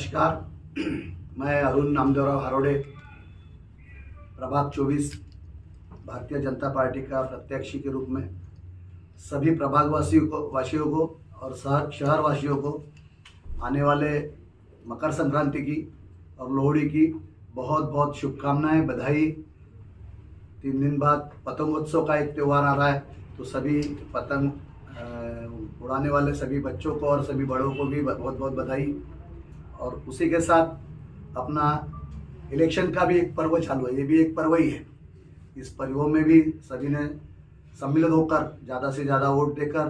नमस्कार। मैं अरुण नामदेवराव हारोड़े, प्रभाग 24 भारतीय जनता पार्टी का प्रत्याशी के रूप में सभी प्रभाग वासियों को और शहर वासियों को आने वाले मकर संक्रांति की और लोहड़ी की बहुत बहुत शुभकामनाएं, बधाई। 3 दिन बाद पतंगोत्सव का एक त्यौहार आ रहा है, तो सभी पतंग उड़ाने वाले सभी बच्चों को और सभी बड़ों को भी बहुत बहुत बधाई। और उसी के साथ अपना इलेक्शन का भी एक पर्व चालू है, ये भी एक पर्व ही है। इस पर्व में भी सभी ने सम्मिलित होकर ज़्यादा से ज़्यादा वोट देकर,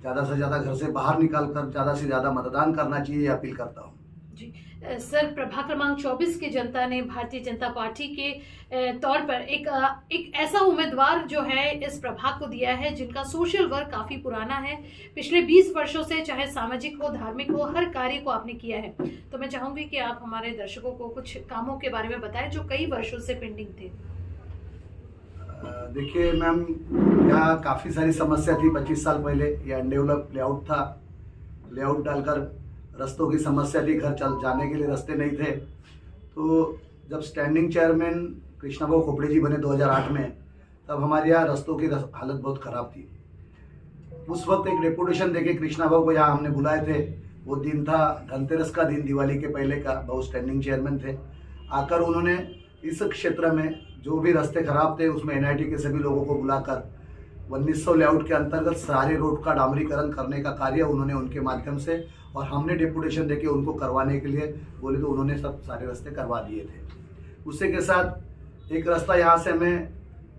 ज़्यादा से ज़्यादा घर से बाहर निकालकर ज़्यादा से ज़्यादा मतदान करना चाहिए, ये अपील करता हूँ। जी सर, प्रभाग क्रमांक 24 की जनता ने भारतीय जनता पार्टी के तौर पर एक ऐसा उम्मीदवार जो है इस प्रभाग को दिया है जिनका सोशल वर्क काफी पुराना है। पिछले 20 वर्षों से चाहे सामाजिक हो, धार्मिक हो, हर कार्य को आपने किया है। तो मैं चाहूंगी कि आप हमारे दर्शकों को कुछ कामों के बारे में बताएं जो कई वर्षों से पेंडिंग थे। देखिए मैम, यहाँ काफ़ी सारी समस्या थी। 25 साल पहले ये अनडेवलप लेआउट था। लेआउट डालकर रास्तों की समस्या थी, घर चल जाने के लिए रास्ते नहीं थे। तो जब स्टैंडिंग चेयरमैन कृष्णाभाऊ खोपड़े जी बने 2008 में, तब हमारे यहाँ रास्तों की हालत बहुत ख़राब थी। उस वक्त एक डेपुटेशन देके कृष्णाभाऊ को यहाँ हमने बुलाए थे। वो दिन था धनतेरस का दिन, दिवाली के पहले का। भाऊ स्टैंडिंग चेयरमैन थे। आकर उन्होंने इस क्षेत्र में जो भी रास्ते खराब थे उसमें एनआईटी के सभी लोगों को बुलाकर 1900 लेआउट के अंतर्गत सारे रोड का डामरीकरण करने का कार्य उन्होंने उनके माध्यम से, और हमने डेपुटेशन देके उनको करवाने के लिए बोले तो उन्होंने सब सारे रास्ते करवा दिए थे। उसी के साथ एक रास्ता यहाँ से हमें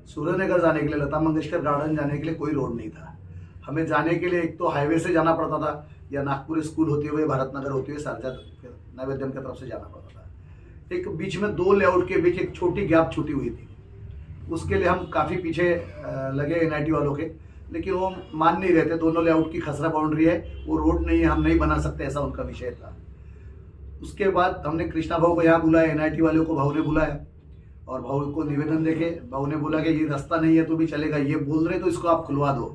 सूर्यनगर जाने के लिए, लता मंगेशकर गार्डन जाने के लिए कोई रोड नहीं था। हमें जाने के लिए एक तो हाईवे से जाना पड़ता था, या नागपुर स्कूल होते हुए, भारतनगर होते हुए शारजा नैवेद्यम की तरफ से जाना पड़ता था। एक बीच में 2 लेआउट के बीच एक छोटी गैप छूटी हुई थी। उसके लिए हम काफ़ी पीछे लगे एनआईटी वालों के, लेकिन वो मान नहीं रहे थे। दोनों लेआउट की खसरा बाउंड्री है, वो रोड नहीं है, हम नहीं बना सकते, ऐसा उनका विषय था। उसके बाद हमने कृष्णा भाऊ को यहाँ बुलाया, एनआईटी वालों को भाऊ ने बुलाया और भाऊ को निवेदन देके भाऊ ने बोला कि ये रास्ता नहीं है तो भी चलेगा, ये बोल रहे तो इसको आप खुलवा दो।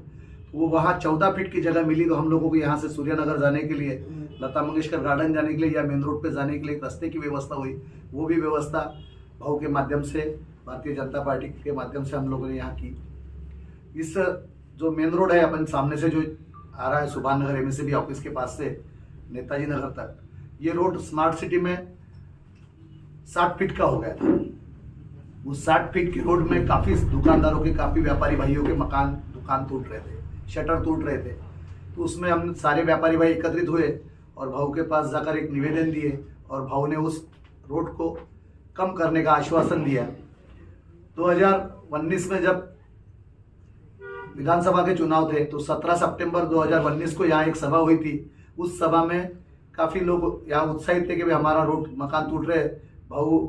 तो वो वहाँ 14 फीट की जगह मिली, तो हम लोगों को यहाँ से सूर्यनगर जाने के लिए, लता मंगेशकर गार्डन जाने के लिए या मेन रोड पे जाने के लिए एक रास्ते की व्यवस्था हुई। वो भी व्यवस्था भाऊ के माध्यम से, भारतीय जनता पार्टी के माध्यम से हम लोगों ने यहाँ की। इस जो मेन रोड है अपन सामने से जो आ रहा है सुभान नगर एमएससीबी ऑफिस के पास से नेताजी नगर तक, ये रोड स्मार्ट सिटी में 60 फीट का हो गया था। उस 60 फीट की रोड में काफ़ी दुकानदारों के, काफ़ी व्यापारी भाइयों के दुकान टूट रहे थे, शटर टूट रहे थे। तो उसमें हम सारे व्यापारी भाई एकत्रित हुए और भाऊ के पास जाकर एक निवेदन दिए, और भाऊ ने उस रोड को कम करने का आश्वासन दिया। 2019 में जब विधानसभा के चुनाव थे, तो 17 सितंबर 2019 को यहाँ एक सभा हुई थी। उस सभा में काफ़ी लोग यहाँ उत्साहित थे कि भाई हमारा रोड, मकान टूट रहे। भाऊ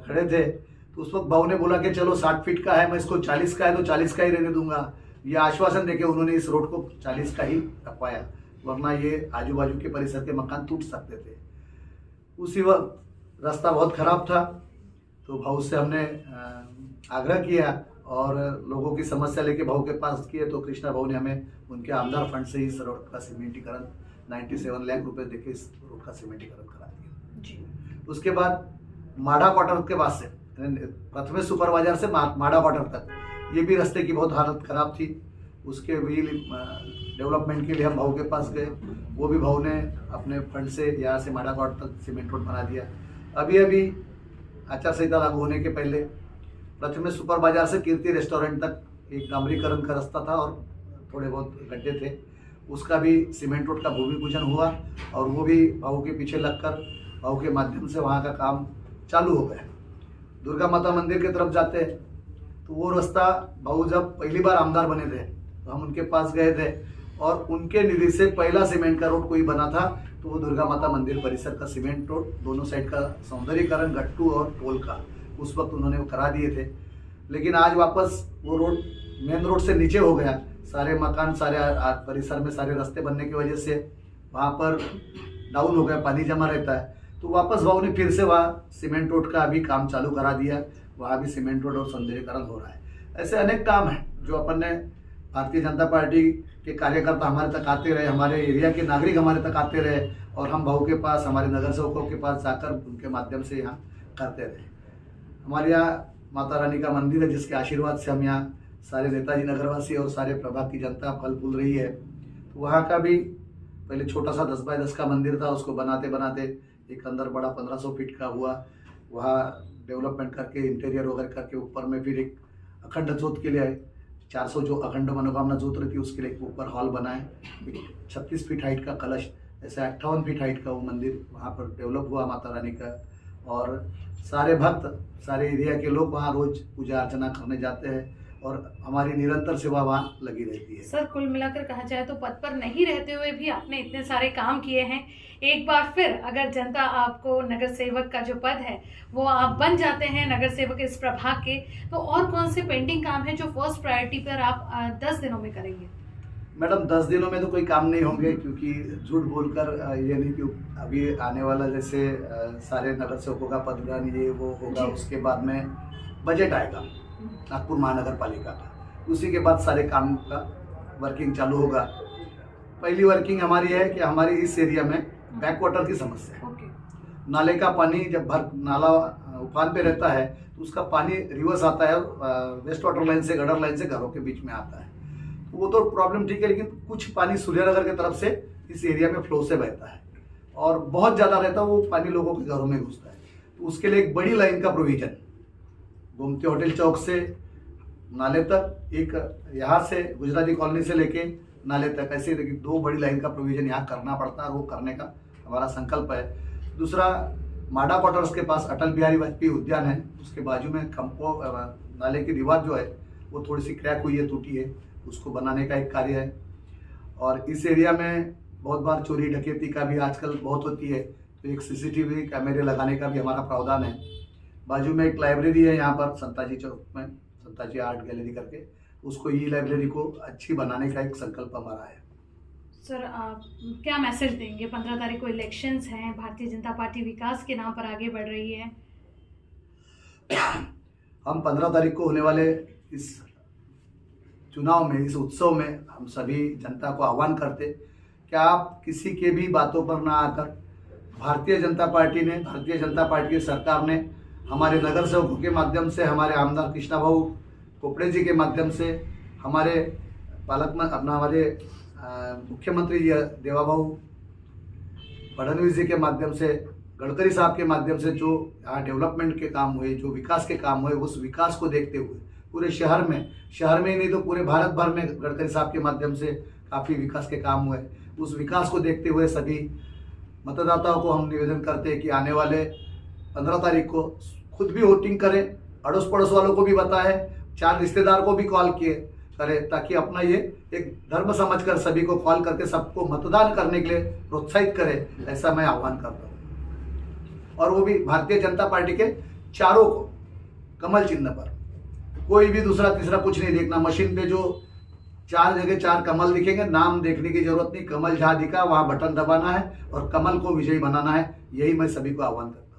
खड़े थे, तो उस वक्त भाऊ ने बोला कि चलो 60 फीट का है, मैं इसको 40 का है तो 40 का ही रहने दूंगा। ये आश्वासन देके उन्होंने इस रोड को 40 का ही रखवाया, वरना ये आजू बाजू के परिसर के मकान टूट सकते थे। उसी वक्त रास्ता बहुत खराब था, तो भाऊ से हमने आग्रह किया और लोगों की समस्या लेके भाऊ के पास किए। तो कृष्णा भाऊ ने हमें उनके आमदार फंड से इस रोड का सीमेंटीकरण 97 लाख रुपए देके इस रोड का सीमेंटीकरण करा दिया जी। उसके बाद माडा क्वार्टर के पास से, प्रथम सुपरबाजार से माडा क्वार्टर तक, ये भी रास्ते की बहुत हालत खराब थी। उसके भी डेवलपमेंट के लिए हम भाऊ के पास गए। वो भी भाऊ ने अपने फंड से यहाँ से माडा क्वार्टर तक सीमेंट रोड बना दिया। अभी आचार संहिता लागू होने के पहले प्रथम सुपर बाजार से कीर्ति रेस्टोरेंट तक एक डामरीकरण का रास्ता था और थोड़े बहुत गड्ढे थे, उसका भी सीमेंट रोड का भूमि पूजन हुआ और वो भी भाऊ के पीछे लगकर भाऊ के माध्यम से वहाँ का काम चालू हो गया। दुर्गा माता मंदिर की तरफ जाते हैं तो वो रास्ता भाऊ जब पहली बार आमदार बने थे तो हम उनके पास गए थे और उनके निधि से पहला सीमेंट का रोड कोई बना था तो वो दुर्गा माता मंदिर परिसर का सीमेंट रोड, दोनों साइड का सौंदर्यीकरण गट्टू और टोल का उस वक्त उन्होंने वो करा दिए थे। लेकिन आज वापस वो रोड मेन रोड से नीचे हो गया। सारे मकान, सारे परिसर में सारे रास्ते बनने की वजह से वहाँ पर डाउन हो गया, पानी जमा रहता है। तो वापस भाऊ ने फिर से वहाँ सीमेंट रोड का अभी काम चालू करा दिया, वहाँ भी सीमेंट रोड और सौंदर्यीकरण हो रहा है। ऐसे अनेक काम हैं जो अपन ने भारतीय जनता पार्टी के कार्यकर्ता हमारे तक आते रहे, हमारे एरिया के नागरिक हमारे तक आते रहे और हम भाऊ के पास, हमारे नगर सेवकों के पास जाकर उनके माध्यम से यहाँ करते रहे। हमारे यहाँ माता रानी का मंदिर है जिसके आशीर्वाद से हम यहाँ सारे नेताजी नगरवासी और सारे प्रभाग की जनता फल फूल रही है। तो वहाँ का भी पहले छोटा सा 10 बाय 10 का मंदिर था, उसको बनाते बनाते एक अंदर बड़ा 1500 फीट का हुआ। वहाँ डेवलपमेंट करके इंटीरियर वगैरह करके ऊपर में फिर एक अखंड ज्योत के लिए 400 जो अखंड मनोकामना ज्योत रहती है उसके लिए ऊपर हॉल बनाए। 36 फीट हाइट का कलश, ऐसे 58 फीट हाइट का वो मंदिर वहाँ पर डेवलप हुआ माता रानी का। और सारे भक्त, सारे एरिया के लोग वहाँ रोज पूजा अर्चना करने जाते हैं और हमारी निरंतर सेवा वहाँ लगी रहती है। सर, कुल मिलाकर कहा जाए तो पद पर नहीं रहते हुए भी आपने इतने सारे काम किए हैं। एक बार फिर अगर जनता आपको नगर सेवक का जो पद है वो आप बन जाते हैं नगर सेवक इस प्रभाग के, तो और कौन से पेंडिंग काम है जो फर्स्ट प्रायोरिटी पर आप 10 दिनों में करेंगे? मैडम 10 दिनों में तो कोई काम नहीं होंगे, क्योंकि झूठ बोलकर ये नहीं कि अभी आने वाला जैसे सारे नगर सेवकों का पदग्रहण ये वो होगा, उसके बाद में बजट आएगा नागपुर महानगर पालिका का, उसी के बाद सारे काम का वर्किंग चालू होगा। पहली वर्किंग हमारी है कि हमारी इस एरिया में बैक वाटर की समस्या है। नाले का पानी जब नाला उफान पे रहता है तो उसका पानी रिवर्स आता है, वेस्ट वाटर लाइन से, गटर लाइन से घरों के बीच में आता है। तो वो तो प्रॉब्लम ठीक है, लेकिन कुछ पानी सूर्यनगर की तरफ से इस एरिया में फ्लो से बहता है और बहुत ज़्यादा रहता है, वो पानी लोगों के घरों में घुसता है। तो उसके लिए एक बड़ी लाइन का प्रोविजन गोमती होटल चौक से नाले तक, एक यहाँ से गुजराती कॉलोनी से लेके नाले तक, ऐसे 2 बड़ी लाइन का प्रोविजन यहाँ करना पड़ता है और वो करने का हमारा संकल्प है। दूसरा, माडा क्वार्टर्स के पास अटल बिहारी वाजपेयी उद्यान है, उसके बाजू में खम्पो नाले की दीवार जो है वो थोड़ी सी क्रैक हुई है, टूटी है, उसको बनाने का एक कार्य है। और इस एरिया में बहुत बार चोरी डकैती का भी आजकल बहुत होती है, तो एक CCTV कैमरे लगाने का भी हमारा प्रावधान है। बाजू में एक लाइब्रेरी है यहाँ पर संताजी चौक में, संताजी आर्ट गैलरी करके, उसको ई लाइब्रेरी को अच्छी बनाने का एक संकल्प हमारा है। सर, आप क्या मैसेज देंगे? 15 तारीख को इलेक्शंस हैं, भारतीय जनता पार्टी विकास के नाम पर आगे बढ़ रही है। हम 15 तारीख को होने वाले इस चुनाव में, इस उत्सव में हम सभी जनता को आह्वान करते कि आप किसी के भी बातों पर ना आकर, भारतीय जनता पार्टी ने, भारतीय जनता पार्टी की सरकार ने हमारे नगर सेवकों के माध्यम से, हमारे आमदार कृष्णा भाऊ कोपड़े जी के माध्यम से, हमारे हमारे मुख्यमंत्री देवाभाऊ फडणवीस जी के माध्यम से, गडकरी साहब के माध्यम से जो यहाँ डेवलपमेंट के काम हुए, जो विकास के काम हुए, उस विकास को देखते हुए पूरे शहर में ही नहीं तो पूरे भारत भर में गडकरी साहब के माध्यम से काफ़ी विकास के काम हुए। उस विकास को देखते हुए सभी मतदाताओं को हम निवेदन करते हैं कि आने वाले 15 तारीख को खुद भी वोटिंग करें, अड़ोस पड़ोस वालों को भी बताएं, 4 रिश्तेदार को भी कॉल किए करें, ताकि अपना ये एक धर्म समझकर सभी को कॉल करके सबको मतदान करने के लिए प्रोत्साहित करें, ऐसा मैं आह्वान करता हूँ। और वो भी भारतीय जनता पार्टी के चारों को कमल चिन्ह पर, कोई भी दूसरा तीसरा कुछ नहीं देखना। मशीन पे जो 4 जगह 4 कमल दिखेंगे, नाम देखने की जरूरत नहीं, कमल जहाँ दिखा वहाँ बटन दबाना है और कमल को विजयी बनाना है। यही मैं सभी को आह्वान करता हूँ।